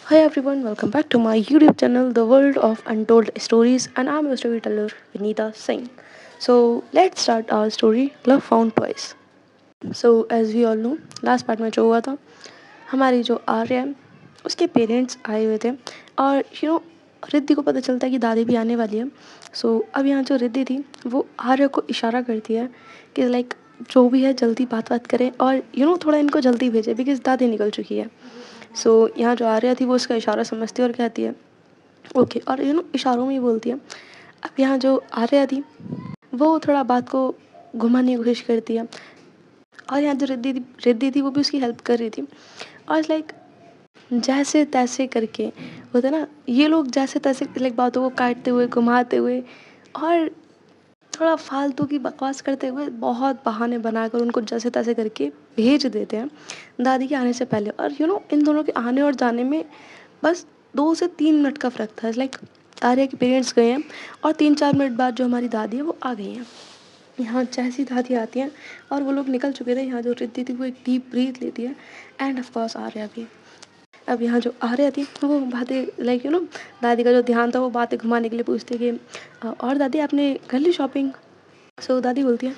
Hi everyone, welcome back to my YouTube channel, The World of Untold Stories, and I'm your storyteller, Vinita Singh. So let's start our story, Love Found Twice. So as we all know, last part में जो हुआ था, हमारी जो आर्य है उसके parents आए हुए थे और रिद्धि को पता चलता है कि दादी भी आने वाली है. सो अब यहाँ जो रिद्धि थी वो आर्य को इशारा करती है कि लाइक जो भी है जल्दी बात बात करें और थोड़ा इनको जल्दी भेजे बिकॉज दादी निकल चुकी है. सो यहाँ जो आर्या थी वो उसका इशारा समझती है और कहती है ओके, और इशारों में ही बोलती है. अब यहाँ जो आर्या थी वो थोड़ा बात को घुमाने की कोशिश करती है और यहाँ जो रिद्धि थी वो भी उसकी हेल्प कर रही थी. और लाइक जैसे तैसे करके होता है ना, ये लोग जैसे तैसे लाइक बातों को काटते हुए घुमाते हुए और थोड़ा फालतू की बकवास करते हुए बहुत बहाने बनाकर उनको जैसे तैसे करके भेज देते हैं दादी के आने से पहले. और इन दोनों के आने और जाने में बस 2 से 3 मिनट का फ़र्क था. लाइक आर्या के पेरेंट्स गए हैं और 3-4 मिनट बाद जो हमारी दादी है वो आ गई हैं. यहाँ जैसी दादी आती हैं और वो लोग निकल चुके थे, यहाँ जो रिद्धि थी वो एक डीप ब्रीथ लेती है एंड ऑफ कोर्स आर्या भी. अब यहाँ जो आर्या थी वो बातें लाइक दादी का जो ध्यान था वो बातें घुमाने के लिए पूछती है कि और दादी आपने कर ली शॉपिंग. सो दादी बोलती है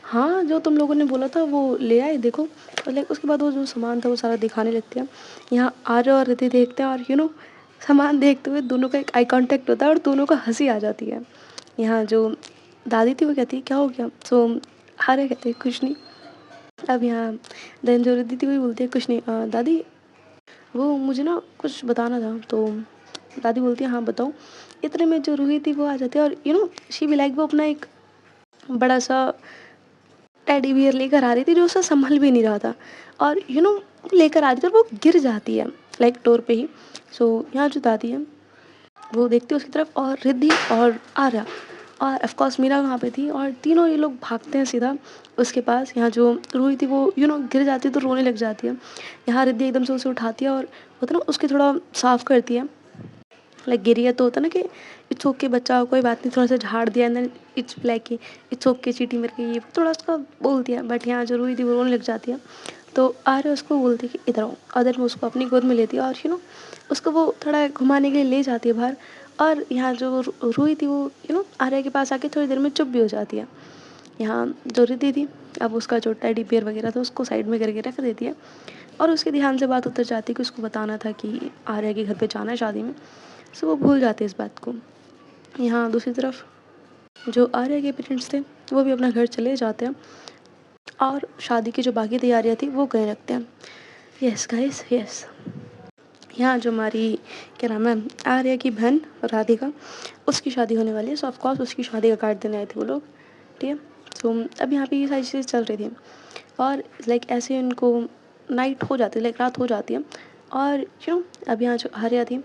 हाँ, जो तुम लोगों ने बोला था वो ले आए देखो. और लाइक उसके बाद वो जो सामान था वो सारा दिखाने लगती है. यहाँ आर्य और रिद्धि देखते हैं और सामान देखते हुए दोनों का एक आई कांटेक्ट होता है और दोनों को हंसी आ जाती है. यहाँ जो दादी थी वो कहती है क्या हो गया. सो आर्य कहते हैं कुछ नहीं. अब यहाँ देन जो रिद्धि थी वही बोलती है कुछ नहीं. दादी वो मुझे ना कुछ बताना था. तो दादी बोलती है हाँ बताओ. इतने में जो रूही थी वो आ जाती है और शी भी लाइक वो अपना एक बड़ा सा टेडी बियर लेकर आ रही थी जो उसे संभल भी नहीं रहा था और लेकर आ रही थी और वो गिर जाती है लाइक डोर पे ही. सो यहाँ जो दादी है वो देखती है उसकी तरफ और रिद्धि और आर्या और ऑफ कोर्स मीरा वहाँ पे थी और तीनों ये लोग भागते हैं सीधा उसके पास. यहाँ जो रूही थी वो गिर जाती है तो रोने लग जाती है. यहाँ रिद्धि एकदम से उसे उठाती है और होता ना उसके थोड़ा साफ करती है. लाइक गिरी है तो होता ना कि इट्स ओके बच्चा कोई बात नहीं, थोड़ा सा झाड़ दिया and then it's like it's okay चीटी मेरे के ये थोड़ा उसका बोलती है. बट यहाँ जो रूही थी वो रोने लग जाती है. तो आर्य उसको बोलती है कि इधर आओ और देन वो उसको अपनी गोद में लेती है और उसको वो थोड़ा घुमाने के लिए ले जाती है बाहर. और यहाँ जो रूही थी वो आर्य के पास आके थोड़ी देर में चुप भी हो जाती है. यहाँ जो रिद्धि थी अब उसका जो टेडी बियर वगैरह था उसको साइड में करके रख देती है और उसके ध्यान से बात उतर जाती है कि उसको बताना था कि आर्या के घर पे जाना है शादी में. सो वो भूल जाते इस बात को. यहाँ दूसरी तरफ जो आर्या के पेरेंट्स थे वो भी अपना घर चले जाते हैं और शादी की जो बाकी तैयारियां थी वो करने लगते हैं. Yes guys yes. यहाँ जो हमारी क्या नाम है आर्या की बहन राधिका उसकी शादी होने वाली है. सो ऑफकोर्स उसकी शादी का कार्ड देने आए थे वो लोग. ठीक है. सो अब यहाँ पे ये सारी चीज़ें चल रही थी और लाइक ऐसे उनको नाइट हो जाती है, लाइक रात हो जाती है. और अब यहाँ जो आर्या थी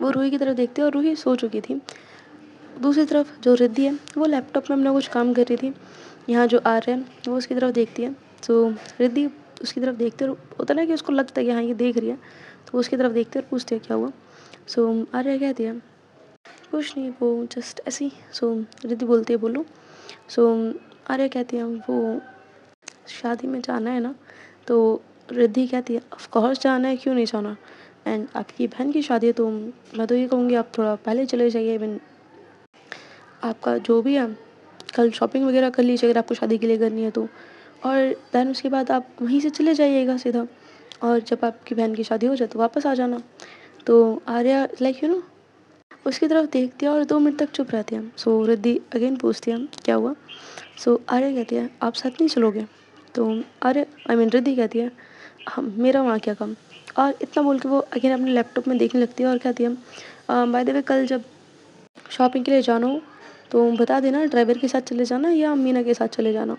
वो रूही की तरफ देखती है और रूही सो चुकी थी. दूसरी तरफ जो रिद्धि है वो लैपटॉप में अपना कुछ काम कर रही थी. यहाँ जो आर्य है वो उसकी तरफ देखती है. सो रिद्धि उसकी तरफ देखते और होता ना कि उसको लगता है कि हाँ ये देख रही है तो वो उसकी तरफ देखते और पूछती है क्या हुआ. सो आर्य कहती है कुछ नहीं वो जस्ट ऐसी. सो रिद्धि बोलती है बोलो. सो आर्य कहती है वो शादी में जाना है ना. तो रिद्धि कहती है ऑफ कोर्स जाना है, क्यों नहीं जाना. एंड आपकी बहन की शादी है तो मैं तो ये कहूँगी आप थोड़ा पहले चले जाइए. इवन आपका जो भी है कल शॉपिंग वगैरह कर लीजिए अगर आपको शादी के लिए करनी है तो. और देन उसके बाद आप वहीं से चले जाइएगा सीधा और जब आपकी बहन की शादी हो जाए तो वापस आ जाना. तो आर्या लाइक उसकी तरफ देखती है और 2 मिनट तक चुप रहती है. सो रिद्धि अगेन पूछती है क्या हुआ. सो आर्या कहती है आप साथ नहीं चलोगे. तो आर्या आई मीन रिद्धि कहती है हम मेरा वहाँ क्या काम. और इतना बोल के वो अगेन अपने लैपटॉप में देखने लगती है और कहती है बाय द वे कल जब शॉपिंग के लिए जाना हो तो बता देना ड्राइवर के साथ चले जाना या मीना के साथ चले जाना.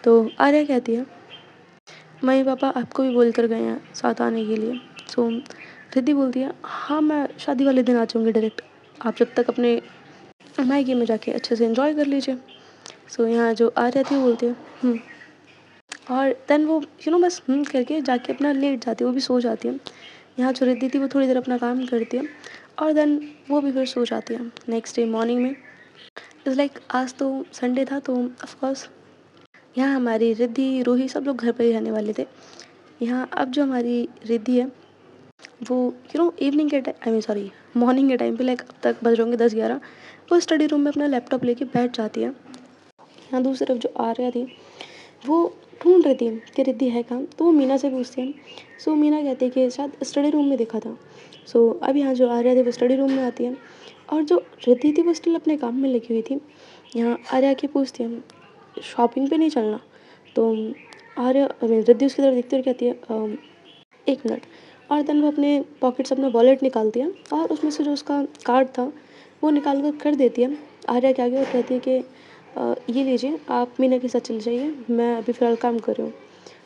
तो आर्या कहती है मम्मी पापा आपको भी बोल कर गए हैं साथ आने के लिए. सो रिद्धि बोलती है हाँ मैं शादी वाले दिन आ जाऊँगी डायरेक्ट, आप जब तक अपने मायके में जाके अच्छे से एंजॉय कर लीजिए. सो यहाँ जो आर्या थी वो बोलती है और देन वो बस करके जाके अपना लेट जाती है, वो भी सो जाती है. यहाँ जो रिद्धि थी वो थोड़ी देर अपना काम करती है और देन वो भी फिर सो जाती है. नेक्स्ट डे मॉर्निंग में इज़ लाइक आज तो संडे था तो ऑफ कोर्स यहाँ हमारी रिद्धि रूही सब लोग घर पर ही रहने वाले थे. यहाँ अब जो हमारी रिद्धि है वो इवनिंग के time, I mean sorry, morning के टाइम पे, लाइक अब तक बज रहे होंगे 10-11, वो स्टडी रूम में अपना लैपटॉप लेके बैठ जाती है। यहाँ दूसरी तरफ जो आर्या थी, वो ढूंढ रही थी कि रिद्धि है कहाँ, तो वो मीना से पूछती है। सो मीना कहती है कि शायद स्टडी रूम में देखा था। सो अब यहाँ जो आर्या थी वो स्टडी रूम में आती है, और जो रिद्धि थी वो स्टिल अपने काम में लगी हुई थी। यहाँ आर्या के पूछती है शॉपिंग पे नहीं चलना, तो आर्या रिद्धि उसकी तरफ देखती है और कहती है एक मिनट। और देन वो अपने पॉकेट से अपना वॉलेट निकालती है और उसमें से जो उसका कार्ड था वो निकाल कर देती है आर्या के आगे, और कहती है कि ये लीजिए, आप मीना के साथ चले जाइए, मैं अभी फ़िलहाल काम कर रही हूँ।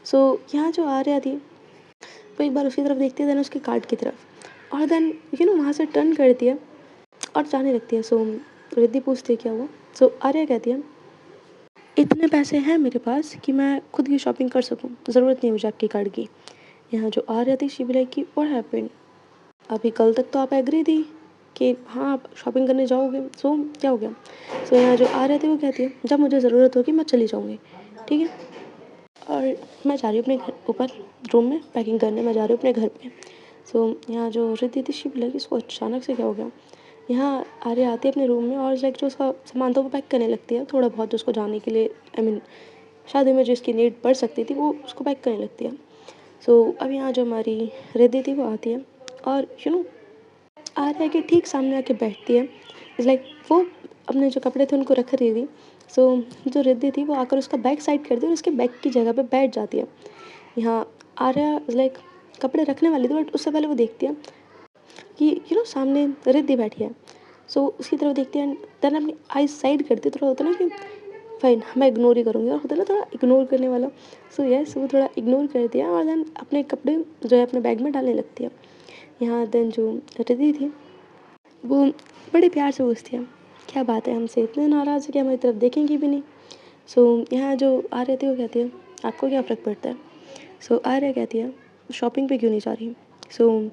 सो यहाँ जो आर्या थी वो एक बार उसकी तरफ देखती है, देन उसके कार्ड की तरफ, और देन वहाँ से टर्न करती है और जाने लगती है। सो रिद्धि पूछती है क्या हुआ। सो आर्या कहती है इतने पैसे हैं मेरे पास कि मैं खुद की शॉपिंग कर सकूं, ज़रूरत नहीं मुझे आपकी कार्ड की। यहाँ जो आर्या थी शी बी लाइक कि व्हाट हैपेंड, अभी कल तक तो आप एग्री थी कि हाँ आप शॉपिंग करने जाओगे, सो क्या हो गया। सो यहाँ जो आर्या थी वो कहती है जब मुझे ज़रूरत होगी मैं चली जाऊँगी, ठीक है, और मैं जा रही हूँ अपने घर ऊपर रूम में पैकिंग करने, मैं जा रही हूँ अपने घर पे। सो यहाँ जो रिद्धि थी शी बी लाइक इसको अचानक से क्या हो गया। यहाँ आर्या आती है अपने रूम में और लाइक जो उसका सामान था वो पैक करने लगती है, थोड़ा बहुत जो उसको जाने के लिए, आई मीन शादी में जो इसकी नीड पड़ सकती थी वो उसको पैक करने लगती है। सो अब यहाँ जो हमारी रिद्धि थी वो आती है और आर्या के ठीक सामने आके बैठती है। इट्स लाइक वो अपने जो कपड़े थे उनको रख रही थी। सो जो रिद्धि थी वो आकर उसका बैक साइड करती है और उसके बैक की जगह पे बैठ जाती है। यहाँ आर्या इज़ लाइक कपड़े रखने वाली थी, बट उससे पहले वो देखती है कि सामने रिद्धि बैठी है। सो उसकी तरफ देखती है, देन अपनी आइज साइड करती है, थोड़ा होता है ना कि फाइन मैं इग्नोर ही करूँगी, और होता है ना थोड़ा इग्नोर करने वाला। सो यस वो थोड़ा इग्नोर करती है और देन अपने कपड़े जो है अपने बैग में डालने लगती है। यहाँ देन जो रिद्धि थी वो बड़े प्यार से पूछती है क्या बात है, हमसे इतने नाराज़ है कि हमारी तरफ देखेंगी भी नहीं। सो यहाँ जो आर्या थी वो कहती है आपको क्या फ़र्क पड़ता है। सो आर्या कहती है शॉपिंग पे क्यों नहीं जा रही। सो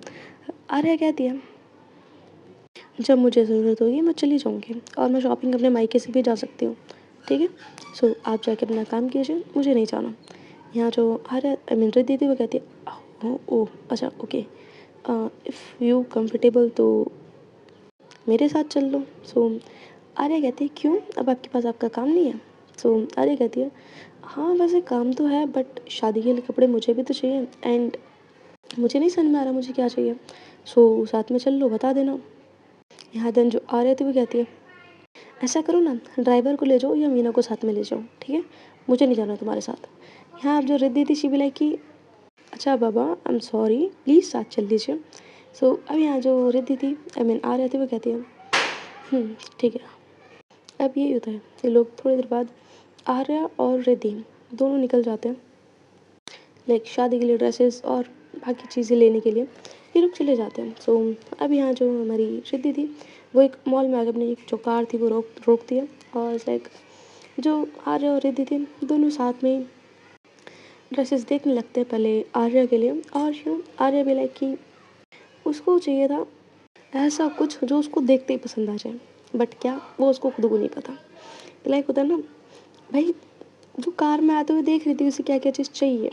आर्या कहती है जब मुझे ज़रूरत होगी मैं चली जाऊँगी, और मैं शॉपिंग अपने मायके से भी जा सकती हूँ, ठीक है। सो आप जाके अपना काम कीजिए, मुझे नहीं जाना। यहाँ जो आर्या आई मीन रिद्धि थी वो कहती है ओह अच्छा ओके, इफ़ यू कंफर्टेबल तो मेरे साथ चल लो। सो आर्या कहती है क्यों, अब आपके पास आपका काम नहीं है। सो आर्या कहती है हाँ वैसे काम तो है, बट शादी के लिए कपड़े मुझे भी तो चाहिए, एंड मुझे नहीं समझ में आ रहा मुझे क्या चाहिए। सो साथ में चल लो, बता देना। यहाँ देन जो आर्या थी वो कहती है ऐसा करो ना, ड्राइवर को ले जाओ या मीना को साथ में ले जाओ, ठीक है, मुझे नहीं जाना तुम्हारे साथ। यहाँ आप जो रिद्धि थी शी बी लाइक कि अच्छा बाबा आई एम सॉरी, प्लीज़ साथ चल लीजिए। सो अब यहाँ जो रिद्धि थी आई मीन आर्या थी वो कहती है ठीक है। अब यही होता है, ये लोग थोड़ी देर बाद आर्या और रिद्धि दोनों निकल जाते हैं, लाइक शादी के लिए ड्रेसेस और बाकी चीज़ें लेने के लिए ये लोग चले जाते हैं। सो अब यहाँ जो हमारी रिद्धि थी वो एक मॉल में आकर अपनी जो कार थी वो रोकती है, और लाइक जो आर्या और रिद्धि थी दोनों साथ में ही ड्रेसेस देखने लगते हैं, पहले आर्या के लिए, और आर्या भी लाइक कि उसको चाहिए था ऐसा कुछ जो उसको देखते ही पसंद आ जाए, बट क्या वो उसको खुद को नहीं पता। लाइक होता है ना भाई, वो कार में आते हुए देख रही थी उसे क्या क्या चीज़ चाहिए,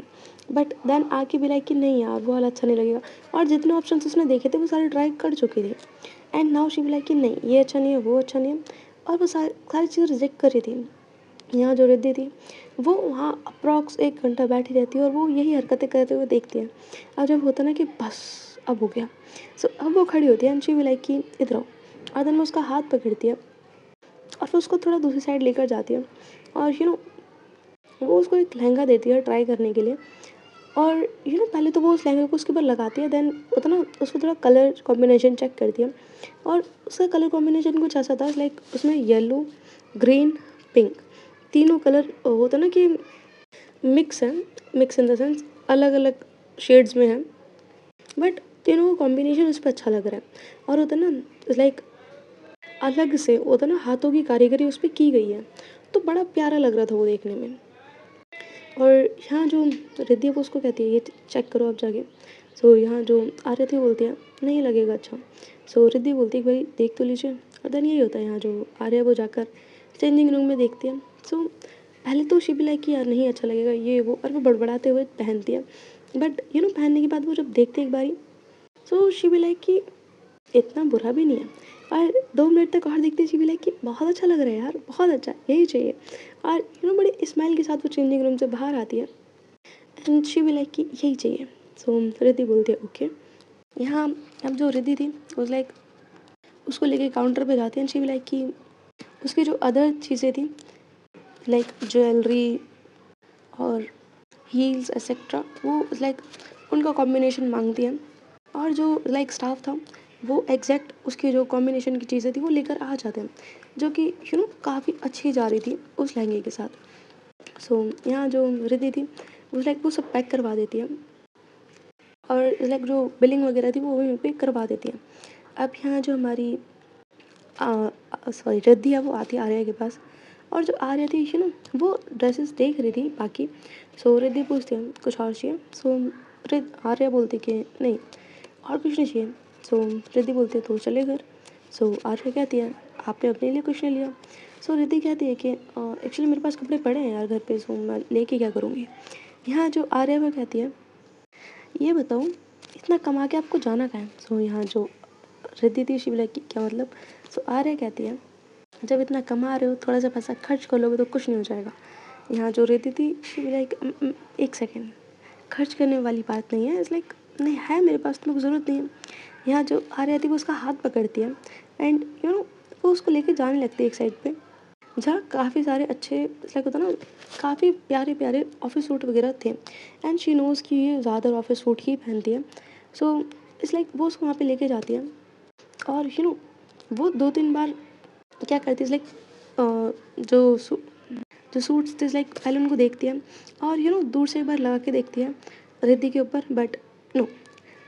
बट देन आके भी लाइक कि नहीं यार वो वाला अच्छा नहीं लगेगा, और जितने ऑप्शन उसने देखे थे वो सारे ट्राई कर चुकी थी, एंड नाउ शी भी लाइक कि नहीं ये अच्छा नहीं है वो अच्छा नहीं है, और वो सारी चीज़ें रिजेक्ट कर रही थी। यहाँ जो रिद्धि थी वो वहाँ अप्रॉक्स 1 घंटा बैठी रहती है और वो यही हरकतें करते हुए देखती है। अब जब होता ना कि बस अब हो गया, सो अब वो खड़ी होती है एंड शी भी लाइक कि इधर आओ, और देन वो उसका हाथ पकड़ती है और फिर उसको थोड़ा दूसरी साइड लेकर जाती है, और वो उसको एक लहंगा देती है ट्राई करने के लिए, और पहले तो वो उस लहंगे को उसके ऊपर लगाती है, देन होता ना उसको थोड़ा कलर कॉम्बिनेशन चेक करती है, और उसका कलर कॉम्बिनेशन कुछ ऐसा था लाइक उसमें येलो, ग्रीन, पिंक तीनों कलर होता ना कि मिक्स है, मिक्स इन द सेंस अलग अलग शेड्स में है, बट तीनों का कॉम्बिनेशन उस पर अच्छा लग रहा है, और होता ना लाइक अलग से होता ना हाथों की कारीगरी उस पर की गई है, तो बड़ा प्यारा लग रहा था वो देखने में। और यहाँ जो रिद्धि है वो उसको कहती है ये चेक करो आप जाके। सो यहाँ जो आर्या थी बोलती है नहीं लगेगा अच्छा। सो रिद्धि बोलती है भाई देख तो लीजिए, और देन यही होता है यहाँ जो आर्या वो जाकर चेंजिंग रूम में देखती है। सो पहले तो शी भी लाइक कि यार नहीं अच्छा लगेगा ये वो, और वो बड़बड़ाते हुए पहनती है, बट पहनने के बाद वो जब देखते एक बारी सो शी बी लाइक कि इतना बुरा भी नहीं है। और 2 मिनट तक और देखते शी बी लाइक कि बहुत अच्छा लग रहा है यार, बहुत अच्छा, यही चाहिए। और बड़े स्माइल के साथ वो चेंजिंग रूम से बाहर आती है एंड शी बी लाइक कि यही चाहिए। सो रिद्धि बोलती है ओके। यहाँ अब जो रिद्धि थी वो लाइक उसको लेके काउंटर पे जाती है एंड शी बी लाइक कि उसकी जो अदर चीज़ें थी लाइक ज्वेलरी और हील्स एक्सेट्रा वो लाइक उनका कॉम्बिनेशन मांगती है। और जो लाइक स्टाफ था वो एग्जैक्ट उसकी जो कॉम्बिनेशन की चीज़ें थी वो लेकर आ जाते हैं, जो कि काफ़ी अच्छी जा रही थी उस लहंगे के साथ। सो यहाँ जो रिद्धि थी वो लाइक वो सब पैक करवा देती है और लाइक जो बिलिंग वगैरह थी वो वहीं पे करवा देती है। अब यहाँ जो हमारी सॉरी रिद्धि है वो आती है आर्या के पास। और जो आर्या थी वो ड्रेसेस देख रही थी बाकी। सो रिद्धि पूछती है कुछ और चाहिए। सो आर्या बोलती कि नहीं और कुछ नहीं चाहिए। सो रिद्धि बोलती है तो चले घर। सो आर्या कहती है आपने अपने लिए कुछ नहीं लिया। सो रिद्धि कहती है कि एक्चुअली मेरे पास कपड़े पड़े हैं यार घर पे, सो मैं लेके क्या करूँगी। यहाँ जो आर्या वो कहती है ये बताओ इतना कमा के आपको जाना कहाँ है। सो यहाँ जो रिद्धि थी शी लाइक क्या मतलब। सो आर्या कहती है जब इतना कमा रहे हो थोड़ा सा पैसा खर्च कर लोगे तो कुछ नहीं हो जाएगा। यहाँ जो रिद्धि थी शी लाइक एक सेकेंड, खर्च करने वाली बात नहीं है। इट्स लाइक नहीं है मेरे पास, तो ज़रूरत नहीं है। यहाँ जो आर्या थी वो उसका हाथ पकड़ती है एंड वो उसको लेके जाने लगती है एक साइड पे जहाँ काफ़ी सारे अच्छे लाइक होता ना काफ़ी प्यारे प्यारे ऑफिस सूट वगैरह थे एंड शी नोज़ कि ये ज़्यादातर ऑफिस सूट ही पहनती है। सो इट्स लाइक वो उसको वहाँ पे लेके जाती है और वो 2-3 बार क्या करती है लाइक जो सूट्स थे लाइक पहले उनको देखती है और दूर से एक बार लगा के देखती है रिद्धि के ऊपर बट नो।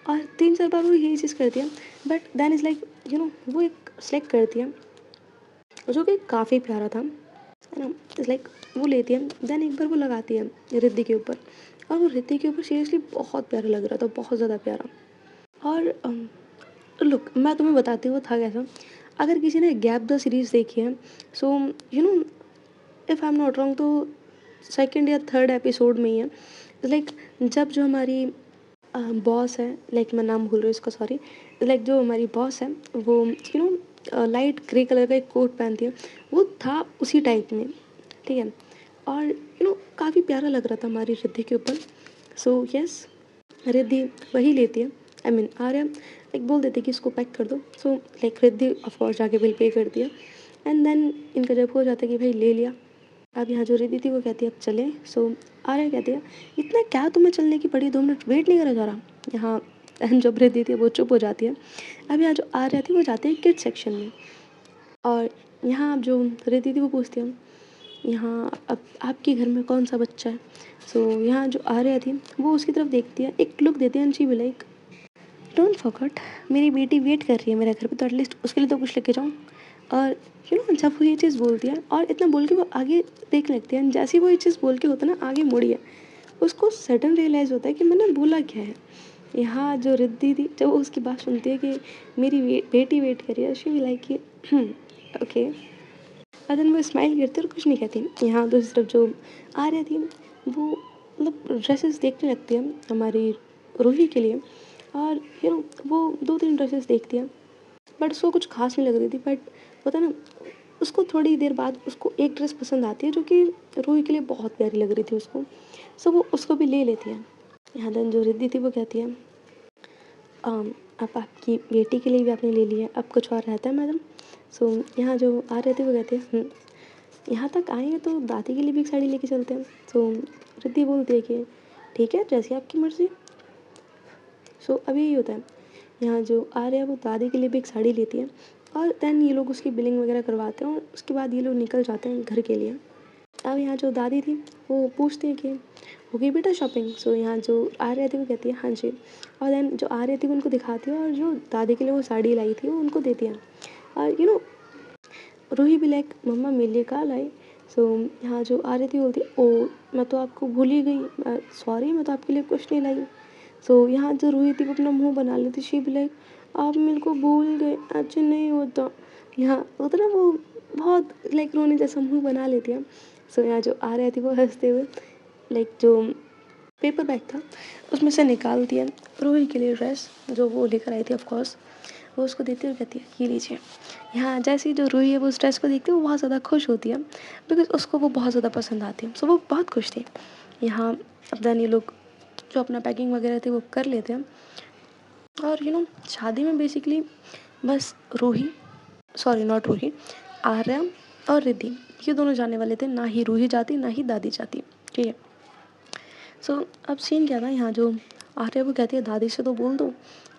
और 3-4 बार वो यही चीज़ करती है बट देन इज़ लाइक वो एक सेलेक्ट करती है जो कि काफ़ी प्यारा था, है ना। इट्स लाइक वो लेती है देन एक बार वो लगाती है रिद्धि के ऊपर और वो रिद्धि के ऊपर सीरियसली बहुत प्यारा लग रहा था, बहुत ज़्यादा प्यारा। और लुक मैं तुम्हें बताती हूँ वो था कैसा। अगर किसी ने गैप द सीरीज़ देखी है so if I am not wrong तो सेकंड या थर्ड एपिसोड में ही है। लाइक जब जो हमारी बॉस है, लाइक मैं नाम भूल रही हूँ उसका सॉरी, लाइक जो हमारी बॉस है वो लाइट ग्रे कलर का एक कोट पहनती है, वो था उसी टाइप में, ठीक है। और काफ़ी प्यारा लग रहा था हमारी रिद्धि के ऊपर। सो यस रिद्धि वही लेती है। आई मीन आर्या लाइक बोल देती है कि इसको पैक कर दो। सो लाइक रिद्धि ऑफकोर्स जाके बिल पे करती है एंड देन इनका जब हो जाता है कि भाई ले लिया। अब यहाँ जो रिद्धि थी वो कहती है अब चलें। सो आर्या कहती है इतना क्या तुम्हें चलने की पड़ी, 2 मिनट वेट नहीं करा जा रहा। यहाँ जब रिद्धि थी वो चुप हो जाती है। अब यहाँ जो आर्या थी वो जाती है किड सेक्शन में और यहाँ अब जो रिद्धि थी वो पूछती है यहाँ अब आपके घर में कौन सा बच्चा है। सो यहाँ जो आर्या थी वो उसकी तरफ देखती है, एक लुक देती है and she be like don't forget मेरी बेटी वेट कर रही है मेरे घर पे, तो एटलीस्ट उसके लिए तो कुछ लेके जाऊँ। और जब वो ये चीज़ बोलती है और इतना बोल के वो आगे देखने लगती है जैसे ही वो ये चीज़ बोल के होता है ना आगे मुड़ी है, उसको सडन रियलाइज़ होता है कि मैंने बोला क्या है। यहाँ जो रिद्धि थी जब वो उसकी बात सुनती है कि मेरी बेटी वेट कर रही है, शी बी लाइक कि ओके। और देन वो स्माइल करती है और कुछ नहीं कहती। यहाँ दूसरी तरफ जो आर्या थी वो मतलब ड्रेसेस देखने लगती है हमारी रूही के लिए और वो 2-3 ड्रेसेस देखती है बट उसको कुछ खास नहीं लग रही थी। बट होता ना उसको थोड़ी देर बाद उसको एक ड्रेस पसंद आती है जो कि रूही के लिए बहुत प्यारी लग रही थी उसको। सो वो उसको भी ले लेती है। यहाँ देन जो रिद्धि थी वो कहती है अब आपकी बेटी के लिए भी आपने ले लिया, अब कुछ और रहता है मैडम। सो यहाँ जो आ रहे थे वो कहते हैं यहाँ तक आए हैं तो दादी के लिए भी एक साड़ी लेके चलते हैं। सो रिद्धि बोलती है कि ठीक है जैसी आपकी मर्ज़ी। सो अभी यही होता है, यहाँ जो आ रहे हैं वो दादी के लिए भी एक साड़ी लेती है और देन ये लोग उसकी बिलिंग वगैरह करवाते हैं और उसके बाद ये लोग निकल जाते हैं घर के लिए। अब यहाँ जो दादी थी वो पूछती है कि हो गई बेटा शॉपिंग। सो यहाँ जो आ रहे थे वो कहती है हाँ जी। और देन जो आ रही थी वो उनको दिखाती है और जो दादी के लिए वो साड़ी लाई थी वो उनको देती है। और रूही भी लाइक मम्मा मेरे लिए कहाँ लाई। सो यहाँ जो आ रही थी बोलती ओ मैं तो आपको भूल ही गई, सॉरी मैं तो आपके लिए कुछ नहीं लाई। सो यहाँ जो रूही थी वो अपना मुंह बना लेती, शी भी लाइक आप मेरे को भूल गए, अच्छा नहीं होता। यहाँ होता ना वो बहुत लाइक रोने जैसा मुंह बना लेती है। सो यहाँ जो आ रही थी वो हंसते हुए लाइक जो पेपर बैग था, उसमें से निकालती है रूही के लिए ड्रेस जो वो लेकर आई थी ऑफ कोर्स। वो उसको देती है और कहती है ये लीजिए। यहाँ जैसे ही जो रूही है वो उस ड्रेस को देखती है वो बहुत ज़्यादा खुश होती है बिकॉज़ उसको वो बहुत ज़्यादा पसंद आती है। सो वो बहुत खुश थी। यहाँ अब देन ये लोग जो अपना पैकिंग वगैरह थी वो कर लेते हैं और शादी में बेसिकली बस रूही, सॉरी नॉट रूही, आर्या और रिद्धि ये दोनों जाने वाले थे, ना ही रूही जाती ना ही दादी जाती। ठीक है। सो अब सीन क्या था, यहाँ जो आर्या वो कहती है दादी से तो बोल दो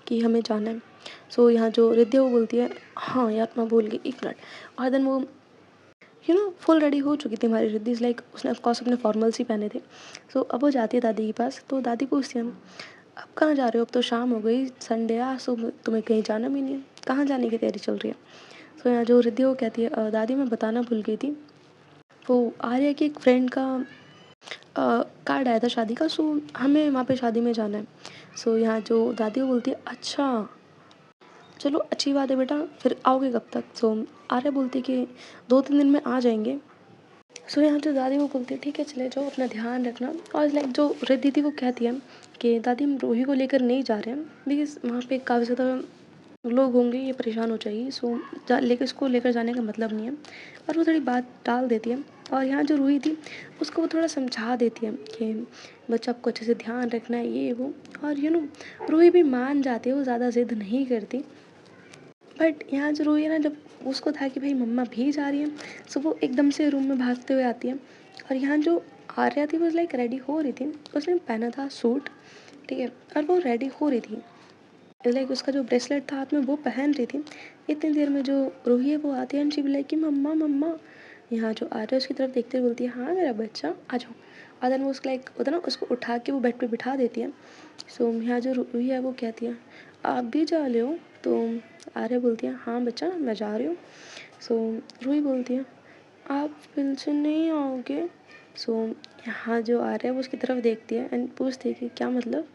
कि हमें जाना है। सो यहाँ जो रिद्धि वो बोलती है हाँ यार मैं भूल गई, एक मिनट। और देन वो फुल रेडी हो चुकी थी हमारी रिद्धि, लाइक उसने ऑफकोर्स अपने फॉर्मल्स ही पहने थे। सो अब वो जाती है दादी के पास, तो दादी पूछती है अब कहाँ जा रहे हो, अब तो शाम हो गई, संडे आ, सो तुम्हें कहीं जाना भी नहीं है, कहाँ जाने की तैयारी चल रही है। सो यहाँ जो रिद्धि वो कहती है दादी मैं बताना भूल गई थी, वो आर्या की एक फ्रेंड का कार्ड आया था शादी का, सो हमें वहाँ पे शादी में जाना है। सो यहाँ जो दादी वो बोलती है अच्छा चलो अच्छी बात है बेटा, फिर आओगे कब तक। सो आर्या बोलती है कि 2-3 दिन में आ जाएंगे। सो यहाँ जो दादी वो बोलती है ठीक है चले जाओ, अपना ध्यान रखना। और लाइक जो रिद्धि थी वो कहती है कि दादी हम रूही को लेकर नहीं जा रहे हैं बिकॉज वहाँ पे काफ़ी ज़्यादा लोग होंगे, ये परेशान हो जाएगी। सो लेकर इसको लेकर जाने का मतलब नहीं है। और वो थोड़ी बात टाल देती है। और यहाँ जो रूही थी उसको वो थोड़ा समझा देती है कि बच्चा आपको अच्छे से ध्यान रखना है ये वो। और रूही भी मान जाती है, वो ज़्यादा ज़िद नहीं करती। बट यहाँ जो रूही है ना, जब उसको था कि भाई मम्मा भी जा रही है, सो वो एकदम से रूम में भागते हुए आती है। और यहाँ जो आर्या थी वो लाइक रेडी हो रही थी, उसने पहना था सूट, ठीक है, और वो रेडी हो रही थी, लाइक उसका जो ब्रेसलेट था हाथ में वो पहन रही थी। इतनी देर में जो रूही है वो आती है एंड शी बी लाइक कि मम्मा मम्मा। यहाँ जो आर्या उसकी तरफ देखते हुए बोलती है हाँ मेरा बच्चा आ जाओ। और देन वो उसको लाइक होता है ना, उसको उठा के वो बेड पे बिठा देती है। सो यहाँ जो रूही है वो कहती है आप भी जा रहे हो, तो आर्या बोलती है हाँ बच्चा मैं जा रही हूँ। सो रूही बोलती है आप फिर से नहीं आओगे। सो यहाँ जो आर्या है वो उसकी तरफ देखती है एंड पूछती है कि क्या मतलब।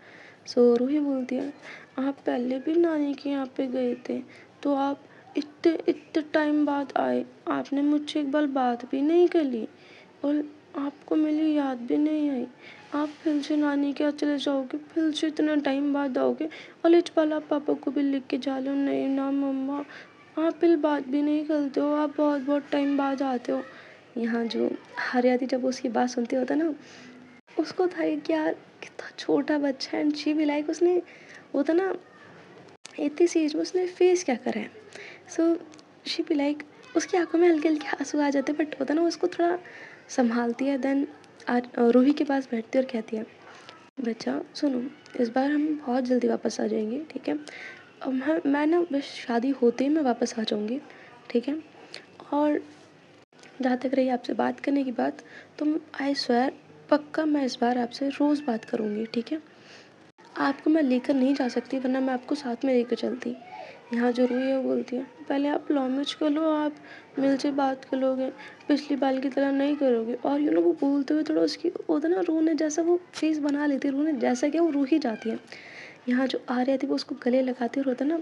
सो रूही बोलती है आप पहले भी नानी के यहाँ पे गए थे, तो आप इतने इतने टाइम बाद आए, आपने मुझसे एक बार बात भी नहीं करी और आपको मेरी याद भी नहीं आई। आप फिर से नानी के यहाँ चले जाओगे, फिर से इतना टाइम बाद आओगे और लिटवाल आप पापा को भी लिख के जा लो। नहीं ना मम्मा, आप फिर बात भी नहीं करते हो, आप बहुत बहुत टाइम बाद आते हो। यहाँ जो हरियाती जब उसकी बात सुनती होता ना, उसको था कि यार कितना छोटा बच्चा है एंड शी भी लाइक उसने होता ना इतनी सी एज में उसने फेस क्या करा है। सो शी भी लाइक उसकी आंखों में हल्के हल्के आंसू आ जाते, बट होता ना उसको थोड़ा संभालती है। देन रूही के पास बैठती है और कहती है बच्चा सुनो, इस बार हम बहुत जल्दी वापस आ जाएंगे, ठीक है। अब मैं ना बस शादी होते ही मैं वापस आ जाऊँगी, ठीक है। और जहाँ तक रही आपसे बात करने की बात, तो आई स्वेयर पक्का मैं इस बार आपसे रोज़ बात करूँगी, ठीक है। आपको मैं लेकर नहीं जा सकती वरना मैं आपको साथ में लेकर चलती। यहाँ जो रूही है वो बोलती है पहले आप लॉन्च कर लो, आप मिल से बात कर लोगे, पिछली बार की तरह नहीं करोगे। और वो बोलते हुए थोड़ा उसकी होता ना रोने जैसा वो फेस बना लेती है, रोने जैसा क्या वो रूही जाती है। यहाँ जो आर्या थी वो उसको गले लगाती और होता ना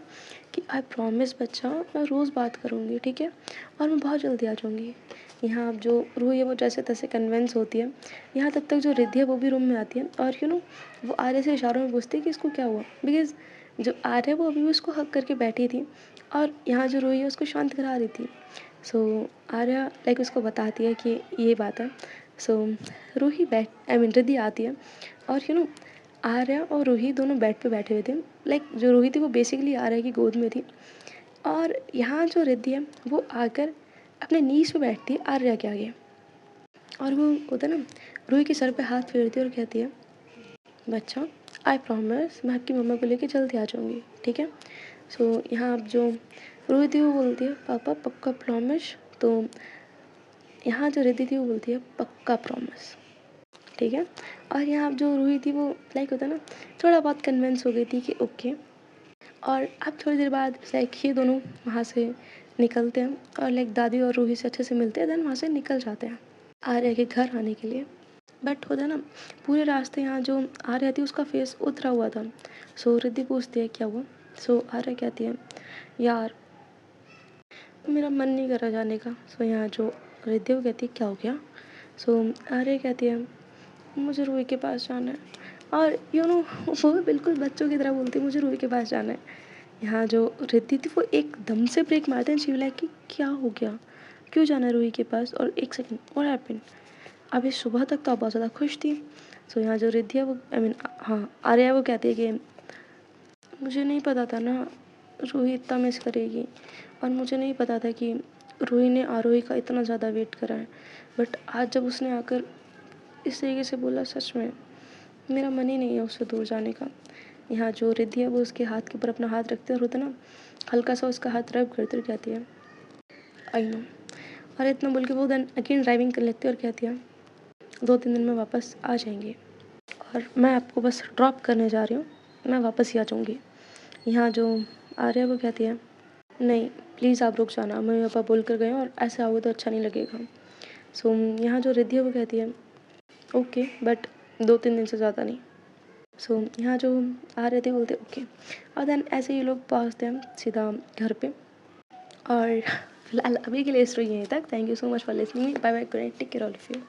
कि आई प्रॉमिस बच्चा मैं रोज़ बात करूँगी, ठीक है, और मैं बहुत जल्दी आ जाऊँगी। यहाँ अब जो रूही है वो जैसे तैसे कन्विंस होती है। यहाँ तब तक जो रिद्धि है वो भी रूम में आती है और वो आर्या से इशारों में पूछती है कि इसको क्या हुआ, बिकॉज जो आर्या वो अभी भी उसको हक करके बैठी थी और यहाँ जो रूही है उसको शांत करा रही थी। सो आर्या लाइक उसको बताती है कि ये बात है। सो रूही बैठ आई मीन रिद्धि आती है और आर्या और रूही दोनों बेड पे बैठे हुए थे। लाइक जो रूही थी वो बेसिकली आर्या की गोद में थी और यहाँ जो रिद्धि है वो आकर अपने नीज पे बैठती है आर्या के आगे और वो होता है ना रूही के सर पे हाथ फेरती है और कहती है बच्चा आई प्रॉमिस मैं आपकी मम्मा को लेके जल्दी आ जाऊँगी, ठीक है। सो यहाँ आप जो रूही थी वो बोलती है पापा पक्का प्रॉमिस। तो यहाँ जो रिद्धि थी वो बोलती है पक्का प्रॉमिस, ठीक है। और यहाँ आप जो रूही थी वो लाइक होता है ना थोड़ा बहुत कन्विंस हो गई थी कि ओके। और अब थोड़ी देर बाद लाइक ये दोनों वहाँ से निकलते हैं और लाइक दादी और रूही से अच्छे से मिलते हैं, देन वहाँ से निकल जाते हैं आर्या के घर आने के लिए। बट होता ना पूरे रास्ते यहाँ जो आर्या थी उसका फेस उतरा हुआ था। सो रिद्धि पूछती है क्या हुआ। सो आर्या कहती है यार मेरा मन नहीं कर रहा जाने का। सो यहाँ जो रिद्धि वो कहती है क्या हो गया। सो आर्या कहती है मुझे रूही के पास जाना है और वो भी बिल्कुल बच्चों की तरह बोलती मुझे रूही के पास जाना है। यहाँ जो रिद्धि थी वो एकदम से ब्रेक मारते हैं, शी वाज लाइक कि क्या हो गया? क्यों जाना है रूही के पास? और 1 सेकंड व्हाट हैपेंड? अभी सुबह तक तो आप बहुत ज़्यादा खुश थी। सो यहाँ जो रिद्धि है वो आई मीन हाँ, आर्या वो कहती है कि मुझे नहीं पता था ना रूही इतना मिस करेगी, और मुझे नहीं पता था कि रूही ने आरोही का इतना ज़्यादा वेट करा है। बट आज जब उसने आकर इस तरीके से बोला, सच में मेरा मन ही नहीं है उससे दूर जाने का। यहाँ जो रिद्धि है वो उसके हाथ के ऊपर अपना हाथ रखते और होता ना, हल्का सा उसका हाथ रब करते और कहती है आई नो। और इतना बोल के वो देन अगेन ड्राइविंग कर लेती है और कहती है 2-3 दिन में वापस आ जाएंगे और मैं आपको बस ड्रॉप करने जा रही हूँ, मैं वापस ही आ जाऊँगी। यहाँ जो आर्या वो कहती है नहीं प्लीज़ आप रुक जाना, मम्मी पापा बोल कर गए हैं और ऐसे आओगे तो अच्छा नहीं लगेगा। सो यहाँ जो रिद्धि है वो कहती है ओके बट 2-3 दिन से ज़्यादा नहीं। सो यहाँ जो आर्या थे बोलते ओके, और देन ऐसे ही लोग पहुँचते हैं सीधा घर पे। और फिलहाल अभी के लिए स्टोरी यहीं तक। Thank you so much for listening, bye bye, good night, take care all of you.